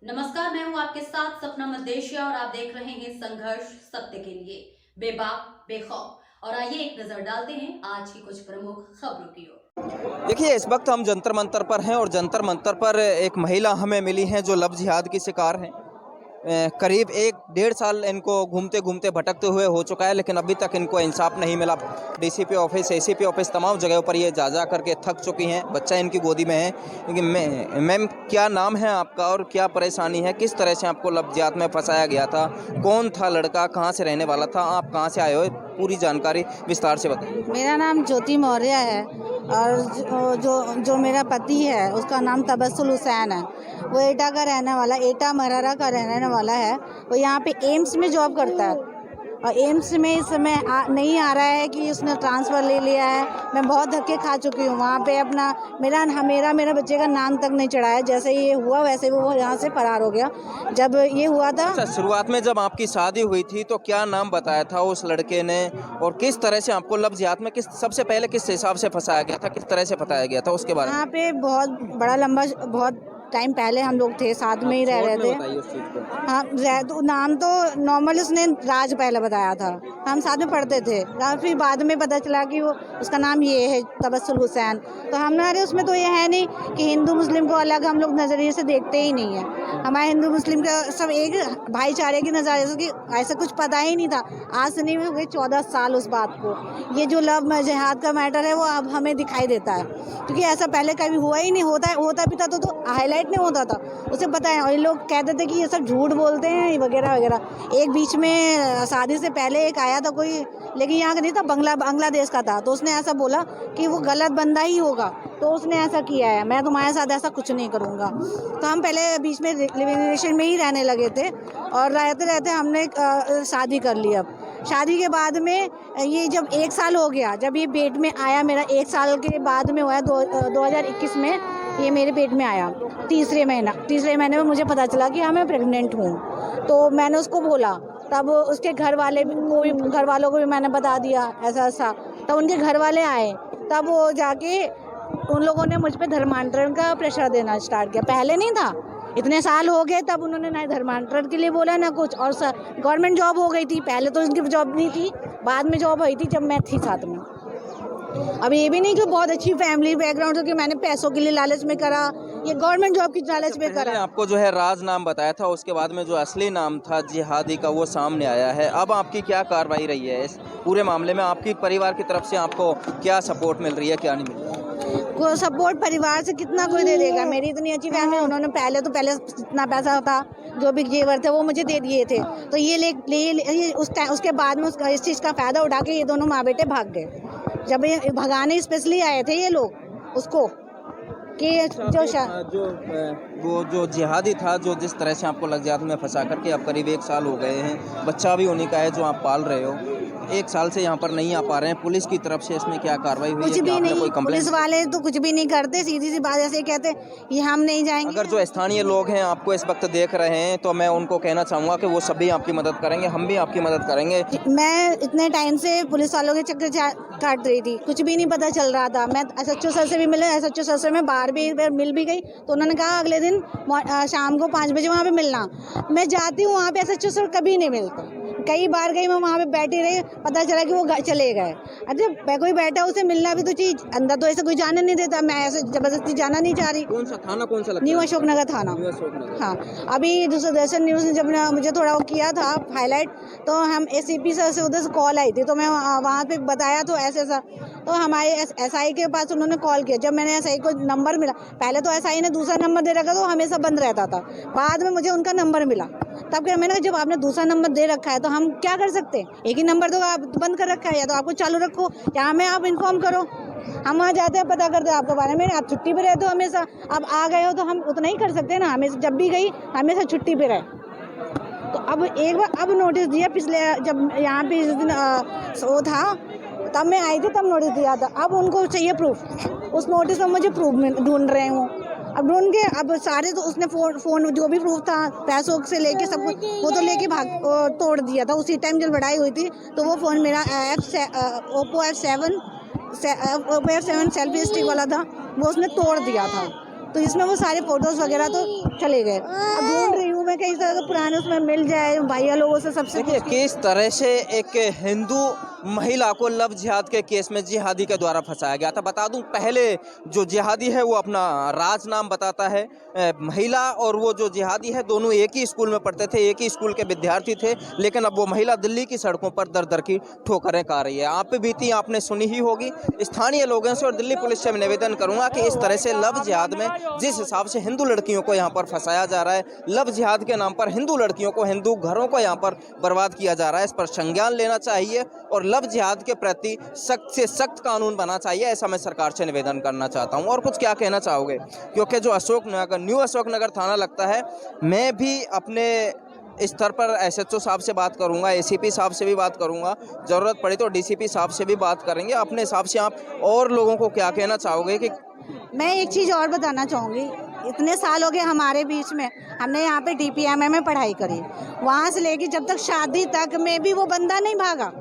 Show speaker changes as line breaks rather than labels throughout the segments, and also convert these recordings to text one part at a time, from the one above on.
नमस्कार, मैं हूं आपके साथ सपना मदेशिया और आप देख रहे हैं संघर्ष सत्य के लिए, बेबाक बेखौफ। और आइए एक नजर डालते हैं आज की कुछ प्रमुख खबरों की ओर।
देखिए, इस वक्त हम जंतर मंतर पर हैं और जंतर मंतर पर एक महिला हमें मिली हैं जो लव जिहाद की शिकार हैं। करीब 1 डेढ़ साल इनको घूमते घूमते भटकते हुए हो चुका है, लेकिन अभी तक इनको इंसाफ नहीं मिला। डीसीपी ऑफिस, एसीपी ऑफिस, तमाम जगहों पर ये जा करके थक चुकी हैं। बच्चा इनकी गोदी में है। लेकिन मैम, क्या नाम है आपका और क्या परेशानी है? किस तरह से आपको लव जिहाद में फंसाया गया था? कौन था लड़का? कहाँ से रहने वाला था? आप कहाँ से आए हो? पूरी जानकारी विस्तार से बताइए।
मेरा नाम ज्योति मौर्य है और जो मेरा पति है उसका नाम तबस्सुल हुसैन है। वो एटा का रहने वाला, एटा मरारा का रहने वाला है। वो यहाँ पे एम्स में जॉब करता है और एम्स में इस समय नहीं आ रहा है कि उसने ट्रांसफ़र ले लिया है। मैं बहुत धक्के खा चुकी हूँ वहाँ पे। अपना मेरा बच्चे का नाम तक नहीं चढ़ाया। जैसे ये हुआ वैसे वो यहाँ से फरार हो गया। जब ये हुआ था,
अच्छा, शुरुआत में जब आपकी शादी हुई थी तो क्या नाम बताया था उस लड़के ने, और किस तरह से आपको लव जिहाद में सबसे पहले किस हिसाब से फंसाया गया था, किस तरह से फंसाया गया था, उसके बारे में
यहाँ पे बहुत बड़ा लंबा बहुत टाइम पहले हम लोग थे, साथ में ही रह रहे थे।
बताइए उस चीज़ को।
हाँ, तो नाम तो नॉर्मल उसने राज पहले बताया था। हम साथ में पढ़ते थे। फिर बाद में पता चला कि वो उसका नाम ये है तबस्सुल हुसैन। तो हमारे उसमें तो ये है नहीं कि हिंदू मुस्लिम को अलग हम लोग नज़रिए से देखते ही नहीं है। हमारे हिंदू मुस्लिम का सब एक भाईचारे के नज़रिए से, कि ऐसा कुछ पता ही नहीं था। आज से नहीं, हो गए 14 साल उस बात को। ये जो लव जिहाद का मैटर है वो अब हमें दिखाई देता है, क्योंकि ऐसा पहले कभी हुआ ही नहीं। होता भी था तो हाईलाइट नहीं होता था, उसे पता है। और ये लोग कहते थे कि ये सब झूठ बोलते हैं वगैरह वगैरह। एक बीच में शादी से पहले एक आया था कोई, लेकिन यहाँ का नहीं था, बांग्लादेश का था। तो उसने ऐसा बोला कि वो गलत बंदा ही होगा, तो उसने ऐसा किया है। मैं तुम्हारे साथ ऐसा कुछ नहीं करूँगा। तो हम पहले बीच में लिविंग रिलेशन में ही रहने लगे थे और रहते रहते हमने शादी कर ली। अब शादी के बाद में ये जब 1 साल हो गया, जब ये पेट में आया, मेरा 1 साल के बाद में हुआ 2021 में ये मेरे पेट में आया। तीसरे महीने में मुझे पता चला कि हाँ, मैं प्रेग्नेंट हूँ। तो मैंने उसको बोला, तब उसके घर वालों को भी मैंने बता दिया ऐसा। तब उनके घर वाले आए, तब वो जाके उन लोगों ने मुझ पे धर्मांतरण का प्रेशर देना स्टार्ट किया। पहले नहीं था, इतने साल हो गए तब उन्होंने ना धर्मांतरण के लिए बोला ना कुछ। और गवर्नमेंट जॉब हो गई थी। पहले तो उनकी जॉब नहीं थी, बाद में जॉब हुई थी जब मैं थी साथ में। अब ये भी नहीं कि बहुत अच्छी फैमिली बैकग्राउंड हो कि मैंने पैसों के लिए लालच में करा, ये गवर्नमेंट जॉब की लालच में करा।
आपको जो है राज नाम बताया था, उसके बाद में जो असली नाम था जिहादी का वो सामने आया है। अब आपकी क्या कार्रवाई रही है इस पूरे मामले में? आपकी परिवार की तरफ से आपको क्या सपोर्ट मिल रही है, क्या नहीं मिल रही है?
को सपोर्ट परिवार से कितना कोई दे देगा? मेरी इतनी अच्छी फैमिली, उन्होंने पहले जितना पैसा था, जो भी जेवर थे, वो मुझे दे दिए थे। तो ये उसके बाद में इस चीज़ का फ़ायदा उठा के ये दोनों माँ बेटे भाग गए। जब ये भगाने स्पेशली आए थे ये लोग उसको, कि
जो जिहादी था, जो जिस तरह से आपको लग जिहाद में फंसा करके अब करीब 1 साल हो गए हैं, बच्चा भी उन्हीं का है जो आप पाल रहे हो। 1 साल से यहाँ पर नहीं आ पा रहे हैं। पुलिस की तरफ से इसमें क्या कार्रवाई हुई है?
कुछ भी नहीं,
कोई
पुलिस वाले तो कुछ भी नहीं करते। सीधी सी बात ऐसे ही कहते ये हम नहीं जाएंगे।
अगर जो स्थानीय लोग हैं आपको इस वक्त देख रहे हैं तो मैं उनको कहना चाहूँगा कि वो सभी आपकी मदद करेंगे, हम भी आपकी मदद करेंगे।
मैं इतने टाइम से पुलिस वालों के चक्कर काट रही थी, कुछ भी नहीं पता चल रहा था। मैं SHO सर से भी मिले, SHO सर से मैं बाहर भी मिल भी गई। तो उन्होंने कहा अगले दिन शाम को 5 बजे वहाँ पे मिलना। मैं जाती हूँ वहाँ पे, SHO सर कभी नहीं मिलता। कई बार गई मैं, वहाँ पे बैठी रही, पता चला कि वो चले गए। अरे कोई बैठा, उसे मिलना भी तो चाहिए। अंदर तो ऐसे कोई जाने नहीं देता, मैं ऐसे जबरदस्ती जाना नहीं चाह रही।
कौन सा थाना, कौन सा लगता है?
न्यू अशोकनगर थाना। हाँ, अभी दूरदर्शन न्यूज़ ने जब मुझे थोड़ा वो किया था हाईलाइट, तो हम ACP सर से उधर से कॉल आई थी, तो मैं वहाँ पे बताया तो ऐसा। तो हमारे SI के पास उन्होंने कॉल किया। जब मैंने SI को नंबर मिला, पहले तो SI ने दूसरा नंबर दे रखा था, वो हमेशा बंद रहता था। बाद में मुझे उनका नंबर मिला, तब क्या मैंने कहा जब आपने दूसरा नंबर दे रखा है तो हम क्या कर सकते हैं? एक ही नंबर तो आप बंद कर रखा है, या तो आपको चालू रखो या हमें आप इन्फॉर्म करो। हम वहाँ जाते हैं, पता करते हैं आपके बारे में। आप छुट्टी पे रहते हो हमेशा, अब आ गए हो तो हम उतना ही कर सकते हैं ना। हमेशा जब भी गई हमेशा छुट्टी पे रहे। तो अब एक बार अब नोटिस दिया, पिछले जब यहाँ पे इस दिन वो था तब मैं आई थी, तब नोटिस दिया था। अब उनको चाहिए प्रूफ, उस नोटिस में मुझे प्रूफ ढूंढ रहे हूँ। अब ढूंढ के अब सारे तो उसने फ़ोन जो भी प्रूफ था, पैसों से लेके सब कुछ, वो तो लेके तोड़ दिया था। उसी टाइम जब लड़ाई हुई थी तो वो फ़ोन मेरा Oppo F7 सेल्फी स्टिक वाला था, वो उसने तोड़ दिया था। तो इसमें वो सारे फोटोज वगैरह तो चले गए। अब ढूंढ रही हूँ मैं कहीं तरह के पुराने उसमें मिल जाए, भैया लोगों से सबसे
देखिए किस तरह से एक हिंदू महिला को लव जिहाद के केस में जिहादी के द्वारा फंसाया गया था। बता दूं, पहले जो जिहादी है वो अपना राज नाम बताता है, महिला और वो जो जिहादी है दोनों एक ही स्कूल में पढ़ते थे, एक ही स्कूल के विद्यार्थी थे, लेकिन अब वो महिला दिल्ली की सड़कों पर दर दर की ठोकरें खा रही है। आप पे बीती आपने सुनी ही होगी। स्थानीय लोगों से और दिल्ली पुलिस से मैं निवेदन करूंगा कि इस तरह से लव जिहाद में जिस हिसाब से हिंदू लड़कियों को यहाँ पर फंसाया जा रहा है, लव जिहाद के नाम पर हिंदू लड़कियों को, हिंदू घरों को यहाँ पर बर्बाद किया जा रहा है, इस पर संज्ञान लेना चाहिए और लव जिहाद के प्रति सख्त से सख्त कानून बना चाहिए, ऐसा मैं सरकार से निवेदन करना चाहता हूँ। और कुछ क्या कहना चाहोगे? क्योंकि जो अशोकनगर, न्यू अशोकनगर थाना लगता है, मैं भी अपने स्तर पर एसएचओ साहब से बात करूंगा, एसीपी साहब से भी बात करूंगा, ज़रूरत पड़ी तो डीसीपी साहब से भी बात करेंगे। अपने हिसाब से आप और लोगों को क्या कहना चाहोगे? कि
मैं एक चीज़ और बताना चाहूँगी, इतने साल हो गए हमारे बीच में, हमने यहाँ पे DPMA में पढ़ाई करी, वहाँ से लेके जब तक शादी तक में भी वो बंदा नहीं भागा,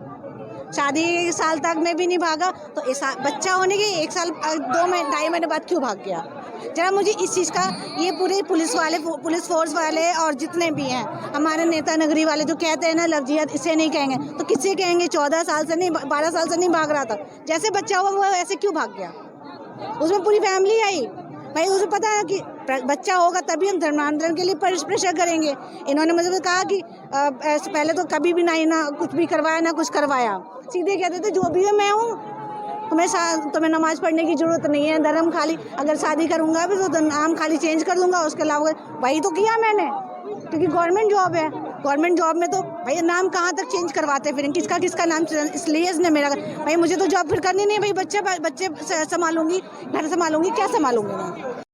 शादी साल तक में भी नहीं भागा, तो इस बच्चा होने के 1 साल 2 महीने बाद क्यों भाग गया? जरा मुझे इस चीज़ का, ये पूरे पुलिस वाले, पुलिस फोर्स वाले और जितने भी हैं हमारे नेता नगरी वाले जो कहते हैं ना लव जिहाद, इसे नहीं कहेंगे तो किससे कहेंगे? 14 साल से नहीं, 12 साल से नहीं भाग रहा था, जैसे बच्चा हुआ वो ऐसे क्यों भाग गया? उसमें पूरी फैमिली आई भाई, उसे पता है कि बच्चा होगा तभी हम धर्मांतरण के लिए प्रेशर करेंगे। इन्होंने मुझे कहा कि पहले तो कभी भी नहीं, ना कुछ भी करवाया ना कुछ करवाया, सीधे कहते थे जो भी है मैं हूँ, तुम्हें नमाज पढ़ने की जरूरत नहीं है, धर्म खाली, अगर शादी करूँगा भी तो नाम खाली चेंज कर दूंगा, उसके अलावा वही तो किया मैंने, क्योंकि गवर्नमेंट जॉब है, गवर्नमेंट जॉब में तो भाई नाम कहाँ तक चेंज करवाते फिर, किसका नाम, इसलिए इसने मेरा, भाई मुझे तो जॉब फिर करनी नहीं, भाई बच्चे संभालूंगी, घर संभालूंगी, क्या संभालूंगी मैं?